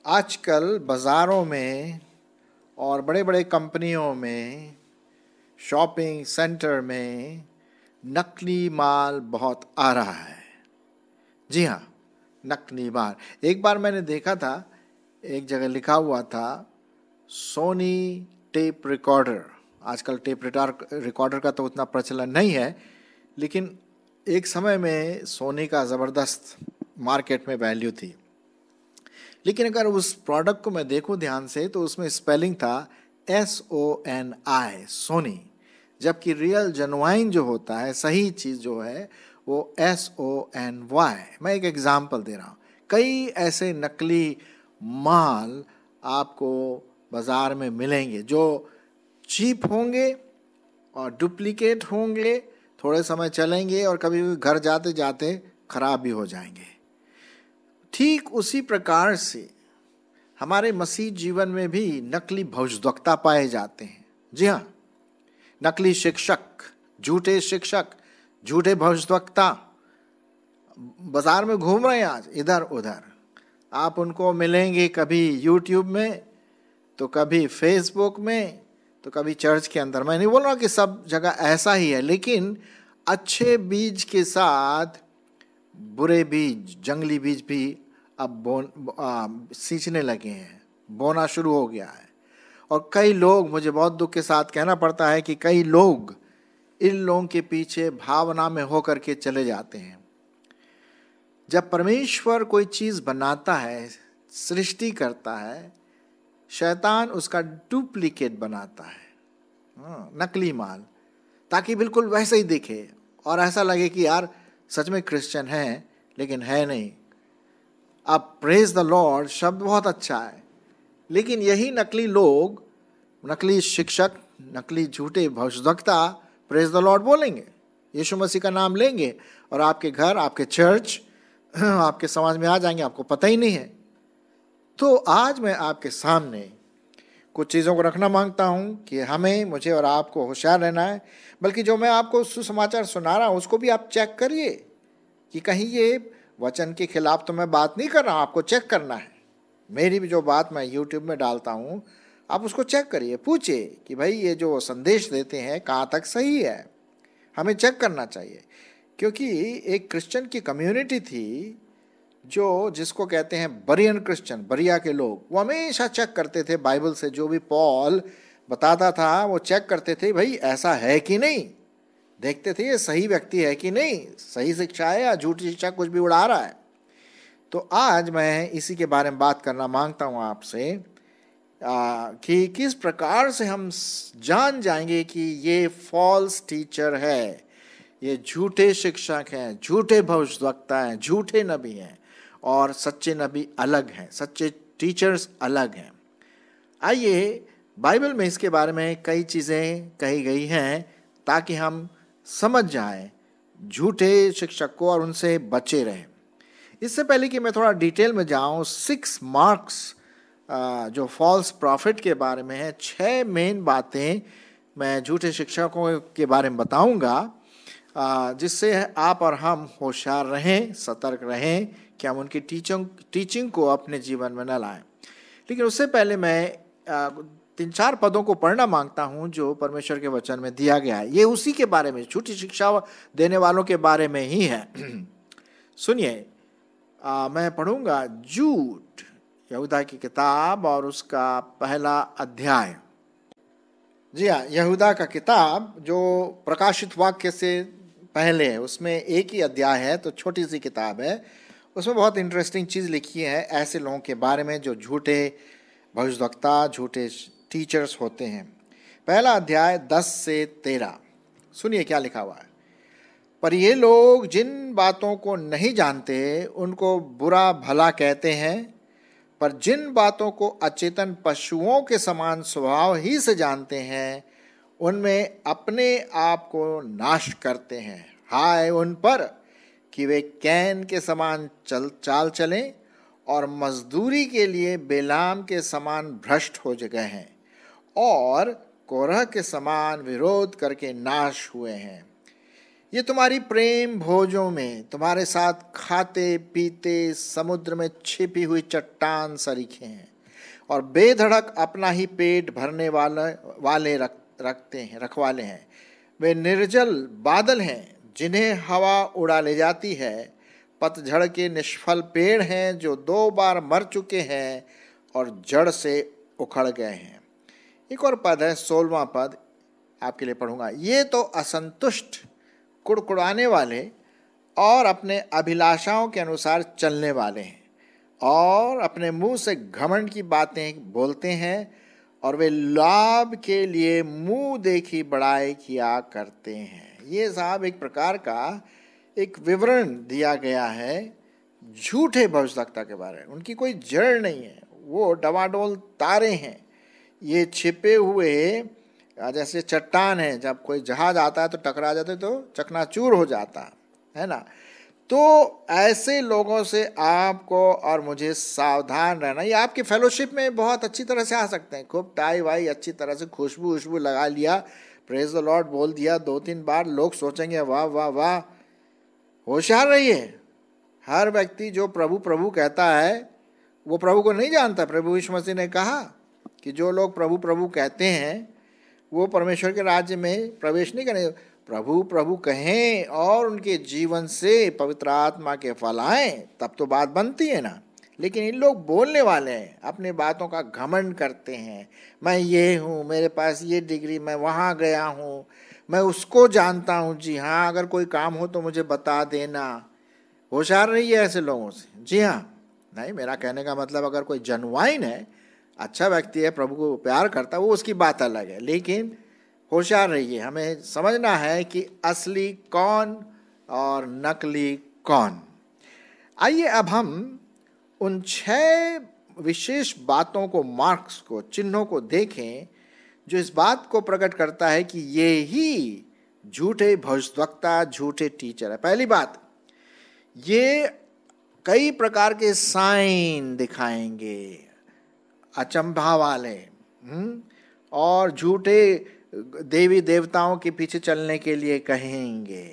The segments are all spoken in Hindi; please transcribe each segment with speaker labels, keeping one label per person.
Speaker 1: आजकल बाज़ारों में और बड़े बड़े कंपनियों में, शॉपिंग सेंटर में नकली माल बहुत आ रहा है। जी हाँ, नकली माल। एक बार मैंने देखा था, एक जगह लिखा हुआ था सोनी टेप रिकॉर्डर। आजकल टेप रिकॉर्डर का तो उतना प्रचलन नहीं है, लेकिन एक समय में सोनी का ज़बरदस्त मार्केट में वैल्यू थी। लेकिन अगर उस प्रोडक्ट को मैं देखूं ध्यान से तो उसमें स्पेलिंग था SONI, सोनी, जबकि रियल जेन्युइन जो होता है, सही चीज़ जो है वो SONY। मैं एक एग्जाम्पल दे रहा हूँ। कई ऐसे नकली माल आपको बाज़ार में मिलेंगे जो चीप होंगे और डुप्लीकेट होंगे, थोड़े समय चलेंगे और कभी घर जाते जाते खराब भी हो जाएंगे। ठीक उसी प्रकार से हमारे मसीह जीवन में भी नकली भविष्यद्वक्ता पाए जाते हैं। जी हाँ, नकली शिक्षक, झूठे शिक्षक, झूठे भविष्यद्वक्ता बाजार में घूम रहे हैं आज इधर उधर। आप उनको मिलेंगे कभी यूट्यूब में, तो कभी फेसबुक में, तो कभी चर्च के अंदर। मैं नहीं बोल रहा कि सब जगह ऐसा ही है, लेकिन अच्छे बीज के साथ बुरे बीज, जंगली बीज भी अब सींचने लगे हैं, बोना शुरू हो गया है। और कई लोग, मुझे बहुत दुख के साथ कहना पड़ता है कि कई लोग इन लोगों के पीछे भावना में होकर के चले जाते हैं। जब परमेश्वर कोई चीज़ बनाता है, सृष्टि करता है, शैतान उसका डुप्लीकेट बनाता है, नकली माल, ताकि बिल्कुल वैसे ही दिखे और ऐसा लगे कि यार सच में क्रिश्चियन है, लेकिन है नहीं। अब प्रेज द लॉर्ड शब्द बहुत अच्छा है, लेकिन यही नकली लोग, नकली शिक्षक, नकली झूठे भविष्यद्वक्ता प्रेज द लॉर्ड बोलेंगे, यीशु मसीह का नाम लेंगे और आपके घर, आपके चर्च, आपके समाज में आ जाएंगे, आपको पता ही नहीं है। तो आज मैं आपके सामने कुछ चीज़ों को रखना मांगता हूं कि हमें, मुझे और आपको होशियार रहना है। बल्कि जो मैं आपको सुसमाचार सुना रहा हूं उसको भी आप चेक करिए कि कहीं ये वचन के खिलाफ तो मैं बात नहीं कर रहा हूं। आपको चेक करना है। मेरी भी जो बात मैं यूट्यूब में डालता हूं, आप उसको चेक करिए, पूछिए कि भाई ये जो संदेश देते हैं कहाँ तक सही है। हमें चेक करना चाहिए, क्योंकि एक क्रिश्चियन की कम्युनिटी थी जो, जिसको कहते हैं बरियन क्रिश्चियन, बरिया के लोग, वो हमेशा चेक करते थे बाइबल से। जो भी पॉल बताता था वो चेक करते थे, भाई ऐसा है कि नहीं, देखते थे ये सही व्यक्ति है कि नहीं, सही शिक्षा है या झूठी शिक्षा कुछ भी उड़ा रहा है। तो आज मैं इसी के बारे में बात करना मांगता हूँ आपसे कि किस प्रकार से हम जान जाएंगे कि ये फॉल्स टीचर है, ये झूठे शिक्षक हैं, झूठे भविष्यद्वक्ता हैं, झूठे नबी हैं, और सच्चे नबी अलग हैं, सच्चे टीचर्स अलग हैं। आइए, बाइबल में इसके बारे में कई चीज़ें कही गई हैं ताकि हम समझ जाएं झूठे शिक्षक को और उनसे बचे रहें। इससे पहले कि मैं थोड़ा डिटेल में जाऊं, 6 मार्क्स जो फॉल्स प्रॉफिट के बारे में है, 6 मेन बातें मैं झूठे शिक्षकों के बारे में बताऊंगा, जिससे आप और हम होशियार रहें, सतर्क रहें कि हम उनकी टीचिंग को अपने जीवन में न लाएं। लेकिन उससे पहले मैं 3-4 पदों को पढ़ना मांगता हूं जो परमेश्वर के वचन में दिया गया है। ये उसी के बारे में, झूठी शिक्षा देने वालों के बारे में ही है। सुनिए, मैं पढ़ूंगा झूठ, यहूदा की किताब और उसका पहला अध्याय। जी हाँ, यहूदा का किताब जो प्रकाशित वाक्य से पहले है, उसमें एक ही अध्याय है, तो छोटी सी किताब है। उसमें बहुत इंटरेस्टिंग चीज़ लिखी है ऐसे लोगों के बारे में जो झूठे भविष्यद्वक्ता, झूठे टीचर्स होते हैं। पहला अध्याय 10 से 13, सुनिए क्या लिखा हुआ है। पर ये लोग जिन बातों को नहीं जानते उनको बुरा भला कहते हैं, पर जिन बातों को अचेतन पशुओं के समान स्वभाव ही से जानते हैं उनमें अपने आप को नाश करते हैं। हाय उन पर कि वे कैन के समान चाल चलें और मजदूरी के लिए बेलाम के समान भ्रष्ट हो गए हैं और कोरह के समान विरोध करके नाश हुए हैं। ये तुम्हारी प्रेम भोजों में तुम्हारे साथ खाते पीते समुद्र में छिपी हुई चट्टान सरीखे हैं और बेधड़क अपना ही पेट भरने वाले रखवाले हैं। वे निर्जल बादल हैं जिन्हें हवा उड़ा ले जाती है, पतझड़ के निष्फल पेड़ हैं जो 2 बार मर चुके हैं और जड़ से उखड़ गए हैं। एक और पद है 16वां पद, आपके लिए पढ़ूंगा। ये तो असंतुष्ट, कुड़कुड़ाने वाले और अपने अभिलाषाओं के अनुसार चलने वाले हैं और अपने मुंह से घमंड की बातें बोलते हैं और वे लाभ के लिए मुंह देखी बड़ाई किया करते हैं। ये साहब एक प्रकार का एक विवरण दिया गया है झूठे भविष्यवक्ता के बारे में। उनकी कोई जड़ नहीं है, वो डवाडोल तारे हैं। ये छिपे हुए जैसे चट्टान है, जब कोई जहाज आता है तो टकरा जाते तो चकनाचूर हो जाता है ना। तो ऐसे लोगों से आपको और मुझे सावधान रहना। ये आपकी फेलोशिप में बहुत अच्छी तरह से आ सकते हैं, खूब टाई वाई अच्छी तरह से खुशबू लगा लिया, प्रेज द लॉर्ड बोल दिया 2-3 बार, लोग सोचेंगे वाह वाह वाह। होशियार रहिए, हर व्यक्ति जो प्रभु प्रभु कहता है वो प्रभु को नहीं जानता। प्रभु यीशु मसीह ने कहा कि जो लोग प्रभु प्रभु कहते हैं वो परमेश्वर के राज्य में प्रवेश नहीं करेंगे। प्रभु प्रभु कहें और उनके जीवन से पवित्र आत्मा के फल आए तब तो बात बनती है ना। लेकिन इन लोग बोलने वाले हैं, अपने बातों का घमंड करते हैं। मैं ये हूँ, मेरे पास ये डिग्री, मैं वहाँ गया हूँ, मैं उसको जानता हूँ। जी हाँ, अगर कोई काम हो तो मुझे बता देना। होशियार रहिए ऐसे लोगों से। जी हाँ, नहीं, मेरा कहने का मतलब अगर कोई जेन्युइन है, अच्छा व्यक्ति है, प्रभु को प्यार करता है, वो उसकी बात अलग है। लेकिन होशियार रहिए, हमें समझना है कि असली कौन और नकली कौन। आइए अब हम उन 6 विशेष बातों को, मार्क्स को, चिन्हों को देखें जो इस बात को प्रकट करता है कि ये ही झूठे भविष्यवक्ता, झूठे टीचर है। पहली बात, ये कई प्रकार के साइन दिखाएंगे, अचंभा वाले, और झूठे देवी देवताओं के पीछे चलने के लिए कहेंगे,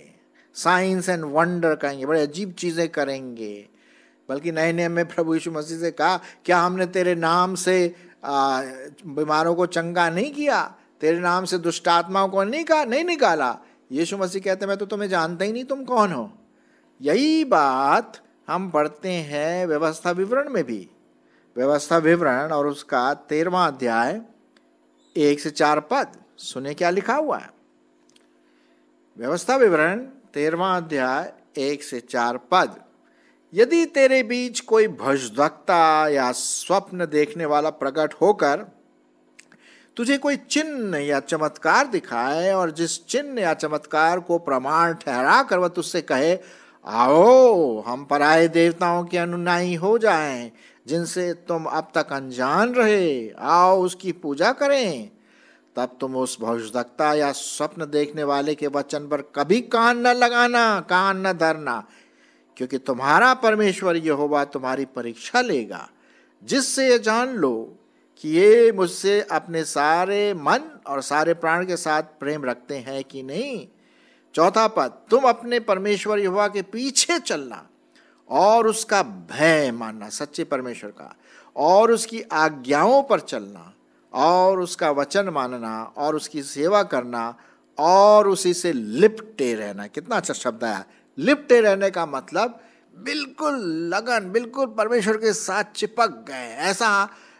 Speaker 1: साइंस एंड वंडर कहेंगे, बड़े अजीब चीजें करेंगे। बल्कि नए नियम में प्रभु यीशु मसीह से कहा, क्या हमने तेरे नाम से बीमारों को चंगा नहीं किया, तेरे नाम से दुष्ट आत्माओं को नहीं निकाला? यीशु मसीह कहते मैं तो तुम्हें जानता ही नहीं, तुम कौन हो। यही बात हम पढ़ते हैं व्यवस्था विवरण में भी। व्यवस्था विवरण और उसका 13वां अध्याय 1 से 4 पद, सुने क्या लिखा हुआ है। व्यवस्था विवरण 13वां अध्याय 1 से 4 पद। यदि तेरे बीच कोई भविष्यवक्ता या स्वप्न देखने वाला प्रकट होकर तुझे कोई चिन्ह या चमत्कार दिखाए और जिस चिन्ह या चमत्कार को प्रमाण ठहरा कर वह तुझसे कहे, आओ हम पराये देवताओं के अनुयायी हो जाएं जिनसे तुम अब तक अनजान रहे, आओ उसकी पूजा करें, तब तुम उस भविष्यवक्ता या स्वप्न देखने वाले के वचन पर कभी कान न लगाना, कान न धरना, क्योंकि तुम्हारा परमेश्वर यहोवा तुम्हारी परीक्षा लेगा, जिससे ये जान लो कि ये मुझसे अपने सारे मन और सारे प्राण के साथ प्रेम रखते हैं कि नहीं। 4 पद, तुम अपने परमेश्वर यहोवा के पीछे चलना और उसका भय मानना, सच्चे परमेश्वर का, और उसकी आज्ञाओं पर चलना और उसका वचन मानना और उसकी सेवा करना और उसी से लिपटे रहना। कितना अच्छा शब्द है, लिपटे रहने का मतलब बिल्कुल लगन, बिल्कुल परमेश्वर के साथ चिपक गए।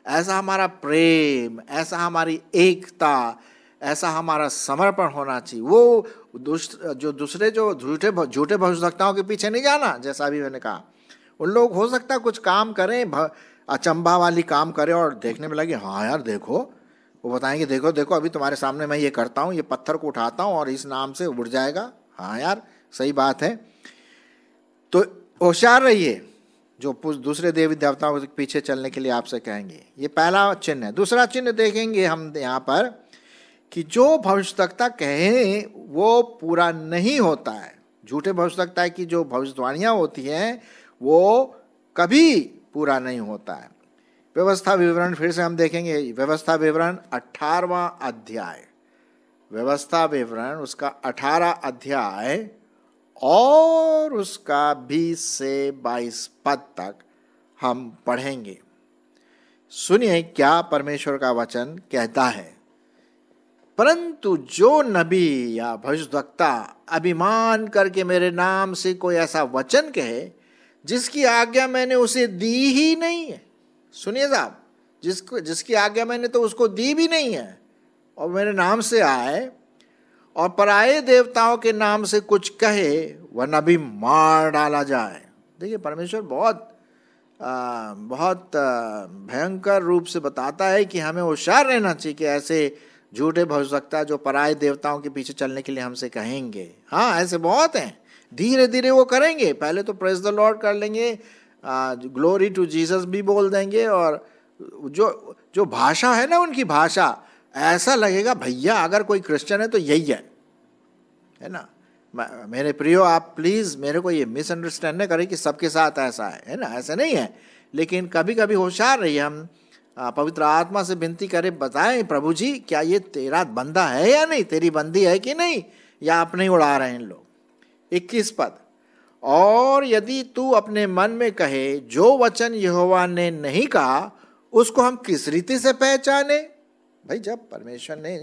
Speaker 1: ऐसा हमारा प्रेम, ऐसा हमारी एकता, ऐसा हमारा समर्पण होना चाहिए। वो दूसरे जो झूठे भविष्यवक्ताओं के पीछे नहीं जाना। जैसा अभी मैंने कहा, उन लोग हो सकता है कुछ काम करें, अचंभा वाली काम करें और देखने में लगे हाँ यार देखो, वो बताएंगे देखो देखो अभी तुम्हारे सामने मैं ये करता हूँ, ये पत्थर को उठाता हूँ और इस नाम से उड़ जाएगा। हाँ यार सही बात है। तो होशियार रहिए जो दूसरे देवी देवताओं के पीछे चलने के लिए आपसे कहेंगे। ये पहला चिन्ह है। दूसरा चिन्ह देखेंगे हम यहाँ पर कि जो भविष्यवक्ता कहे वो पूरा नहीं होता है। झूठे भविष्यवक्ता की जो भविष्यवाणियाँ होती हैं वो कभी पूरा नहीं होता है। व्यवस्था विवरण फिर से हम देखेंगे। व्यवस्था विवरण 18वां अध्याय, व्यवस्था विवरण उसका 18 अध्याय और उसका 20 से 22 पद तक हम पढ़ेंगे। सुनिए क्या परमेश्वर का वचन कहता है। परंतु जो नबी या भविष्यद्वक्ता अभिमान करके मेरे नाम से कोई ऐसा वचन कहे जिसकी आज्ञा मैंने उसे दी ही नहीं है, सुनिए साहब, जिसकी आज्ञा मैंने तो उसको दी भी नहीं है, और मेरे नाम से आए और पराये देवताओं के नाम से कुछ कहे, वह नबी मार डाला जाए। देखिए परमेश्वर बहुत भयंकर रूप से बताता है कि हमें होशियार रहना चाहिए कि ऐसे झूठे भविष्यवक्ता जो पराये देवताओं के पीछे चलने के लिए हमसे कहेंगे। हाँ, ऐसे बहुत हैं, धीरे धीरे वो करेंगे। पहले तो प्रेज द लॉर्ड कर लेंगे, ग्लोरी टू जीसस भी बोल देंगे, और जो भाषा है ना उनकी भाषा, ऐसा लगेगा भैया अगर कोई क्रिश्चियन है तो यही है ना। मेरे प्रियो, आप प्लीज़ मेरे को ये मिसअंडरस्टैंड न करें कि सबके साथ ऐसा है ना, ऐसा नहीं है। लेकिन कभी कभी होशियार रहिए, हम पवित्र आत्मा से विनती करें, बताएं प्रभु जी क्या ये तेरा बंदा है या नहीं, तेरी बंदी है कि नहीं, या अपने ही उड़ा रहे हैं लोग। 21 पद, और यदि तू अपने मन में कहे जो वचन यहोवा ने नहीं कहा उसको हम किस रीति से पहचाने। भाई जब परमेश्वर ने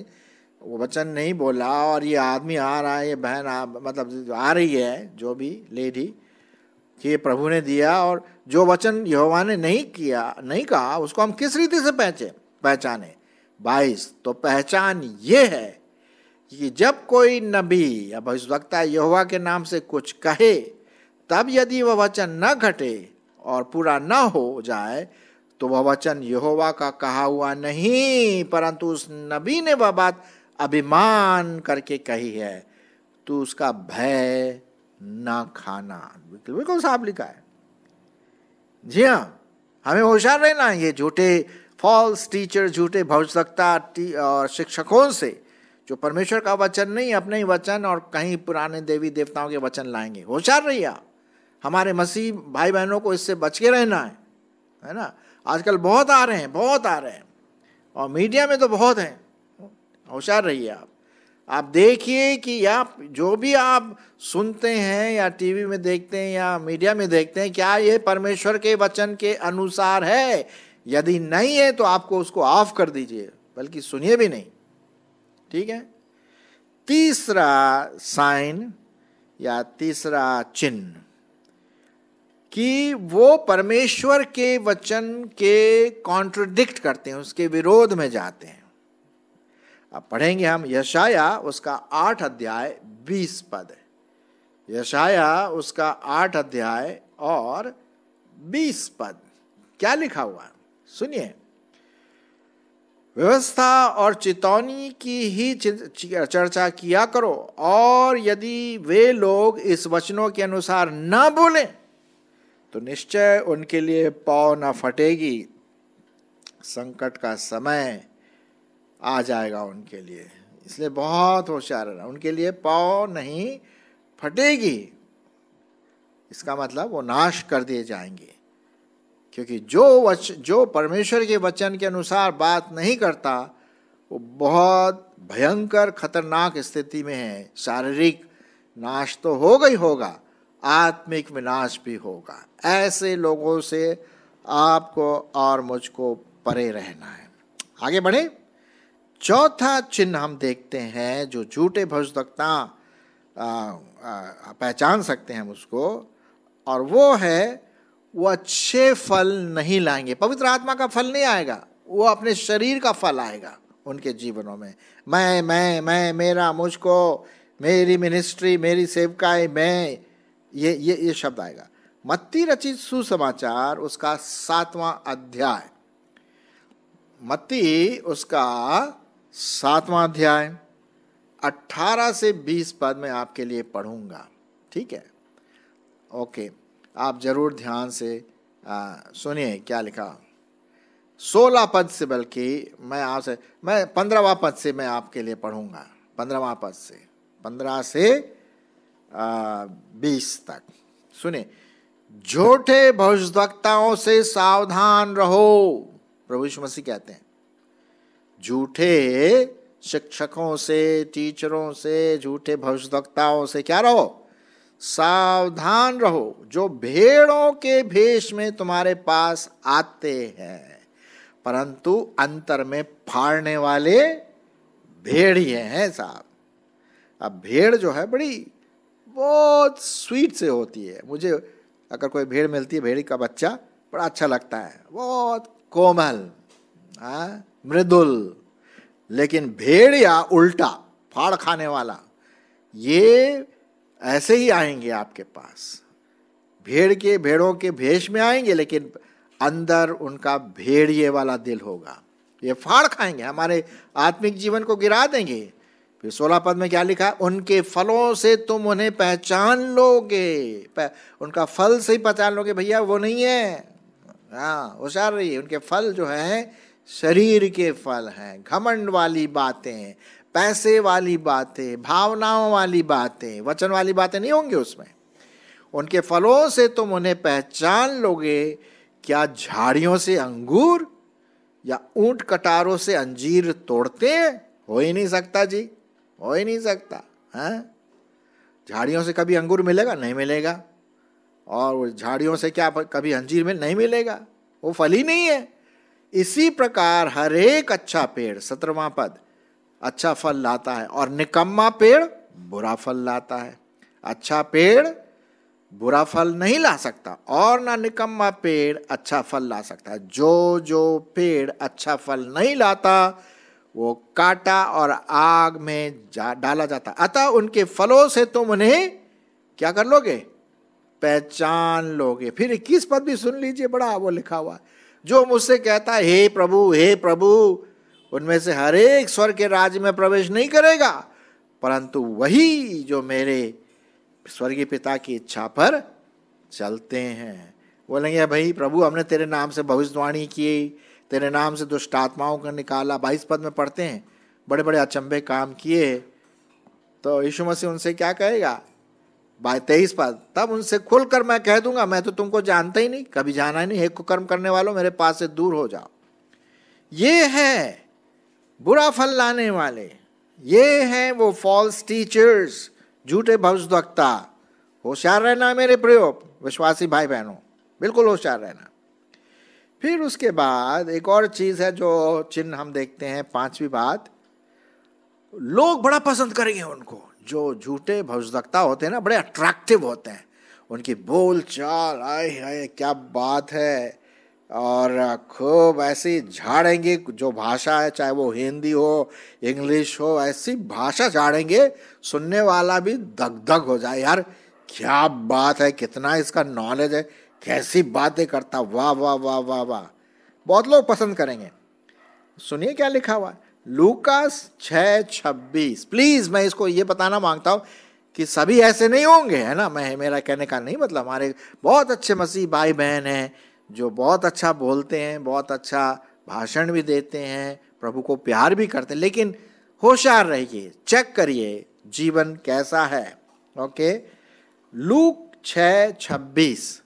Speaker 1: वो वचन नहीं बोला और ये आदमी आ रहा है, ये बहन मतलब आ रही है, जो भी लेडी, कि ये प्रभु ने दिया, और जो वचन यहोवा ने नहीं कहा उसको हम किस रीति से पहचाने। 22, तो पहचान ये है कि जब कोई नबी या भविष्यवक्ता यहोवा के नाम से कुछ कहे, तब यदि वह वचन न घटे और पूरा न हो जाए तो वह वचन यहोवा का कहा हुआ नहीं, परंतु उस नबी ने वह बात अभिमान करके कही है, तो उसका भय न खाना। बिल्कुल साफ लिखा है। जी हाँ, हमें होशियार रहना है ये झूठे फॉल्स टीचर, झूठे भविष्यवक्ता और शिक्षकों से, जो परमेश्वर का वचन नहीं, अपने ही वचन और कहीं पुराने देवी देवताओं के वचन लाएंगे। होशियार रहिए आप। हमारे मसीह भाई बहनों को इससे बच के रहना है ना। आजकल बहुत आ रहे हैं, और मीडिया में तो बहुत हैं। होशियार रहिए आप देखिए कि आप जो भी आप सुनते हैं या टीवी में देखते हैं या मीडिया में देखते हैं, क्या ये परमेश्वर के वचन के अनुसार है। यदि नहीं है तो आपको उसको ऑफ कर दीजिए, बल्कि सुनिए भी नहीं। ठीक है। तीसरा साइन या तीसरा चिन्ह कि वो परमेश्वर के वचन के कॉन्ट्रडिक्ट करते हैं, उसके विरोध में जाते हैं। अब पढ़ेंगे हम यशाया उसका 8 अध्याय 20 पद है। यशाया उसका 8 अध्याय और 20 पद क्या लिखा हुआ है, सुनिए। व्यवस्था और चितौनी की ही चर्चा किया करो, और यदि वे लोग इस वचनों के अनुसार न बोले तो निश्चय उनके लिए पाँव न फटेगी। संकट का समय आ जाएगा उनके लिए, इसलिए बहुत होशियार रहना। उनके लिए पाँव नहीं फटेगी, इसका मतलब वो नाश कर दिए जाएंगे, क्योंकि जो परमेश्वर के वचन के अनुसार बात नहीं करता वो बहुत भयंकर खतरनाक स्थिति में है। शारीरिक नाश तो होगा ही होगा, आत्मिक विनाश भी होगा। ऐसे लोगों से आपको और मुझको परे रहना है। आगे बढ़े। चौथा चिन्ह हम देखते हैं जो झूठे भविष्यवक्ता पहचान सकते हैं हम उसको, और वो है वो अच्छे फल नहीं लाएंगे। पवित्र आत्मा का फल नहीं आएगा, वो अपने शरीर का फल आएगा उनके जीवनों में। मैं मेरा, मुझको, मेरी मिनिस्ट्री, मेरी सेवकाई, मैं, ये शब्द आएगा। मत्ती रचित सुसमाचार उसका 7वां अध्याय, मत्ती उसका 7वां अध्याय 18 से 20 पद में आपके लिए पढ़ूंगा। ठीक है, ओके, आप जरूर ध्यान से सुनिए क्या लिखा। 16 पद से, बल्कि मैं 15वां पद से मैं आपके लिए पढ़ूंगा। 15वां पद से 15 से 20 तक सुने। झूठे भविष्यवक्ताओं से सावधान रहो। प्रभु यीशु मसीह कहते हैं। झूठे शिक्षकों से, टीचरों से, झूठे भविष्यवक्ताओं से क्या रहो? सावधान रहो, जो भेड़ों के भेष में तुम्हारे पास आते हैं परंतु अंतर में फाड़ने वाले भेड़िए हैं साहब। अब भेड़ जो है बड़ी बहुत स्वीट से होती है। मुझे अगर कोई भेड़ मिलती है, भेड़ी का बच्चा बड़ा अच्छा लगता है, बहुत कोमल, मृदुल। लेकिन भेड़ या उल्टा फाड़ खाने वाला, ये ऐसे ही आएंगे आपके पास। भेड़ों के भेष में आएंगे लेकिन अंदर उनका भेड़िए वाला दिल होगा। ये फाड़ खाएंगे, हमारे आत्मिक जीवन को गिरा देंगे। फिर 16 पद में क्या लिखा? उनके फलों से तुम उन्हें पहचान लोगे। उनका फल से ही पहचान लोगे भैया, वो नहीं है। हाँ, होशियार रहिए। उनके फल जो है शरीर के फल हैं, घमंड वाली बातें, पैसे वाली बातें, भावनाओं वाली बातें, वचन वाली बातें नहीं होंगी उसमें। उनके फलों से तुम उन्हें पहचान लोगे। क्या झाड़ियों से अंगूर या ऊंट कटारों से अंजीर तोड़ते हैं? हो ही नहीं सकता जी, हो ही नहीं सकता। हाँ, झाड़ियों से कभी अंगूर मिलेगा? नहीं मिलेगा। और झाड़ियों से क्या कभी अंजीर नहीं मिलेगा? वो फल ही नहीं है। इसी प्रकार हर एक अच्छा पेड़, 17वां पद, अच्छा फल लाता है और निकम्मा पेड़ बुरा फल लाता है। अच्छा पेड़ बुरा फल नहीं ला सकता और ना निकम्मा पेड़ अच्छा फल ला सकता है। जो पेड़ अच्छा फल नहीं लाता वो काटा और आग में डाला जाता। अतः उनके फलों से तुम उन्हें क्या कर लोगे? पहचान लोगे। फिर 21 पद भी सुन लीजिए, बड़ा वो लिखा हुआ। जो मुझसे कहता है हे प्रभु हे प्रभु, उनमें से हर एक स्वर्ग के राज्य में प्रवेश नहीं करेगा परंतु वही जो मेरे स्वर्गीय पिता की इच्छा पर चलते हैं। बोलेंगे भाई प्रभु, हमने तेरे नाम से भविष्यवाणी की, तेरे नाम से दुष्ट आत्माओं को निकाला। 22 पद में पढ़ते हैं, बड़े बड़े अचंभे काम किए। तो यीशु मसीह उनसे क्या कहेगा? 23 पद, तब उनसे खुलकर मैं कह दूंगा, मैं तो तुमको जानता ही नहीं, कभी जाना ही नहीं। हे कुकर्म करने वालों, मेरे पास से दूर हो जाओ। ये है बुरा फल लाने वाले, ये हैं वो फॉल्स टीचर्स, झूठे भविष्यवक्ता। होशियार रहना मेरे प्रियो विश्वासी भाई बहनों, बिल्कुल होशियार रहना। फिर उसके बाद एक और चीज है जो चिन्ह हम देखते हैं, 5वीं बात, लोग बड़ा पसंद करेंगे उनको। जो झूठे भविष्यवक्ता होते हैं ना, बड़े अट्रैक्टिव होते हैं। उनकी बोल चाल, आए हाय क्या बात है, और खूब ऐसी झाड़ेंगे। जो भाषा है, चाहे वो हिंदी हो इंग्लिश हो, ऐसी भाषा झाड़ेंगे सुनने वाला भी दग दग हो जाए, यार क्या बात है, कितना इसका नॉलेज है, कैसी बातें करता, वाह वाह वाह वाह वाह। बहुत लोग पसंद करेंगे। सुनिए क्या लिखा हुआ है, लूकास 6:26। प्लीज मैं इसको ये बताना मांगता हूं कि सभी ऐसे नहीं होंगे, है ना। मेरा कहने का नहीं मतलब, हमारे बहुत अच्छे मसीह भाई बहन हैं जो बहुत अच्छा बोलते हैं, बहुत अच्छा भाषण भी देते हैं, प्रभु को प्यार भी करते हैं। लेकिन होशियार रहिए, चेक करिए जीवन कैसा है। ओके, लूक 6:26,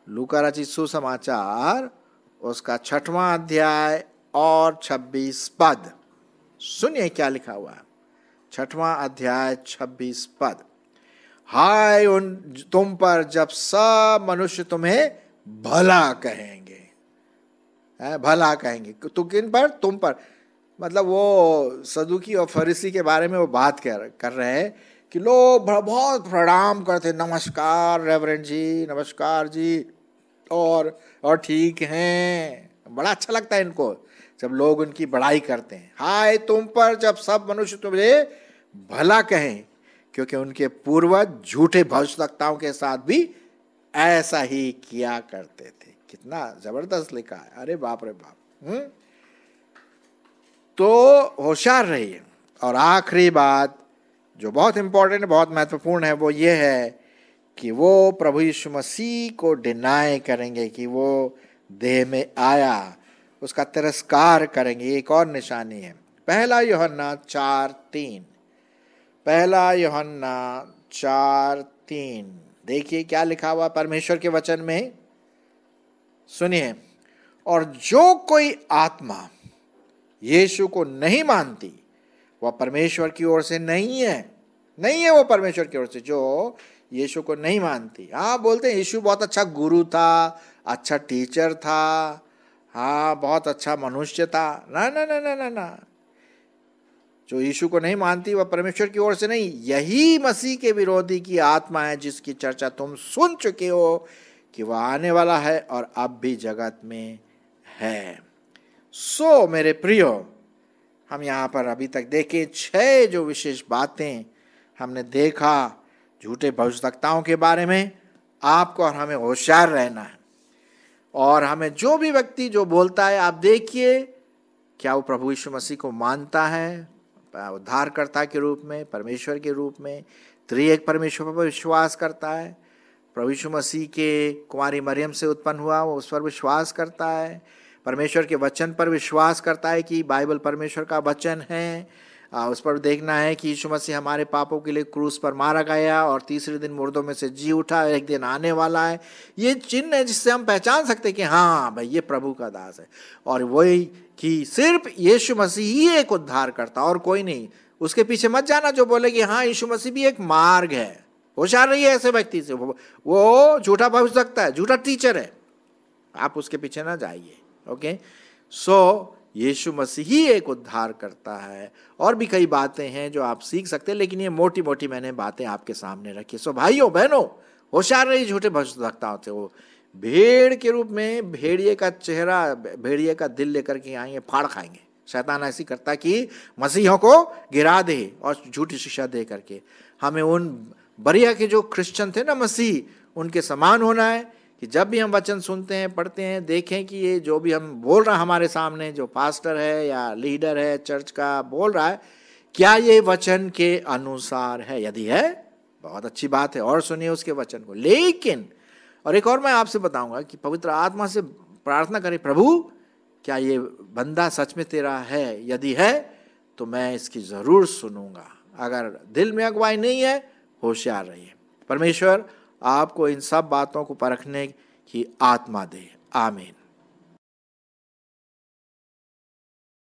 Speaker 1: लूका रचित सुसमाचार उसका 6वां अध्याय और 26 पद। सुनिए क्या लिखा हुआ है, 6वां अध्याय 26 पद। हाय उन तुम पर जब सब मनुष्य तुम्हें भला कहेंगे। भला कहेंगे तो किन पर? तुम पर। मतलब वो सदुकी और फरीसी के बारे में वो बात कर रहे हैं कि लोग बहुत प्रणाम करते, नमस्कार रेवरेंड जी, नमस्कार जी, और ठीक हैं। बड़ा अच्छा लगता है इनको जब लोग उनकी बड़ाई करते हैं। हाय तुम पर जब सब मनुष्य तुम्हें भला कहें, क्योंकि उनके पूर्वज झूठे भविष्यवक्ताओं के साथ भी ऐसा ही किया करते थे। कितना जबरदस्त लिखा है, अरे बाप रे बाप। तो होशियार रहिए। और आखिरी बात जो बहुत इंपॉर्टेंट है, बहुत महत्वपूर्ण है, वो ये है कि वो प्रभु यीशु मसीह को डिनाई करेंगे कि वो देह में आया, उसका तिरस्कार करेंगे। एक और निशानी है, 1 यूहन्ना 4:3। 1 यूहन्ना 4:3 देखिए क्या लिखा हुआ परमेश्वर के वचन में। सुनिए, और जो कोई आत्मा यीशु को नहीं मानती वह परमेश्वर की ओर से नहीं है वो परमेश्वर की ओर से, जो यीशु को नहीं मानती। हाँ, बोलते हैं यीशु बहुत अच्छा गुरु था, अच्छा टीचर था, हाँ बहुत अच्छा मनुष्य था। ना ना ना ना ना ना, जो यीशु को नहीं मानती वह परमेश्वर की ओर से नहीं। यही मसीह के विरोधी की आत्मा है जिसकी चर्चा तुम सुन चुके हो कि वह आने वाला है और अब भी जगत में है। सो मेरे प्रियो, हम यहाँ पर अभी तक देखें 6 जो विशेष बातें हमने देखा झूठे भविष्यवक्ताओं के बारे में। आपको और हमें होशियार रहना है, और हमें जो भी व्यक्ति जो बोलता है, आप देखिए क्या वो प्रभु यीशु मसीह को मानता है उद्धारकर्ता के रूप में, परमेश्वर के रूप में, त्रिएक परमेश्वर पर विश्वास करता है, प्रभु यीशु मसीह के कुमारी मरियम से उत्पन्न हुआ वो उस पर विश्वास करता है, परमेश्वर के वचन पर विश्वास करता है कि बाइबल परमेश्वर का वचन है, उस पर देखना है कि यीशु मसीह हमारे पापों के लिए क्रूस पर मारा गया और तीसरे दिन मुर्दों में से जी उठा, एक दिन आने वाला है। ये चिन्ह है जिससे हम पहचान सकते हैं कि हाँ भाई ये प्रभु का दास है। और वही कि सिर्फ यीशु मसीह ही एक उद्धार करता और कोई नहीं। उसके पीछे मत जाना जो बोले कि हाँ यीशु मसीह भी एक मार्ग है। होशियार रहिए ऐसे व्यक्ति से, वो झूठा भविष्यवक्ता है, झूठा टीचर है, आप उसके पीछे ना जाइए। ओके, सो यीशु मसीह ही एक उद्धार करता है। और भी कई बातें हैं जो आप सीख सकते हैं, लेकिन ये मोटी मोटी मैंने बातें आपके सामने रखी। सो भाइयों बहनों, होशियार रहिए झूठे भविष्यवक्ताओं से। वो भेड़ के रूप में भेड़िए का चेहरा, भेड़िए का दिल लेकर के आएंगे, फाड़ खाएंगे। शैतान ऐसी करता कि मसीहों को गिरा दे और झूठी शिक्षा दे करके। हमें उन बढ़िया के जो क्रिश्चियन थे ना मसीह, उनके समान होना है कि जब भी हम वचन सुनते हैं, पढ़ते हैं, देखें कि ये जो भी हम बोल रहा है हमारे सामने, जो पास्टर है या लीडर है चर्च का बोल रहा है, क्या ये वचन के अनुसार है। यदि है बहुत अच्छी बात है और सुनिए उसके वचन को। लेकिन और एक और मैं आपसे बताऊंगा कि पवित्र आत्मा से प्रार्थना करें, प्रभु क्या ये बंदा सच में तेरा है, यदि है तो मैं इसकी ज़रूर सुनूंगा। अगर दिल में अगुवाई नहीं है, होशियार रहिए। परमेश्वर आपको इन सब बातों को परखने की आत्मा दे। आमीन।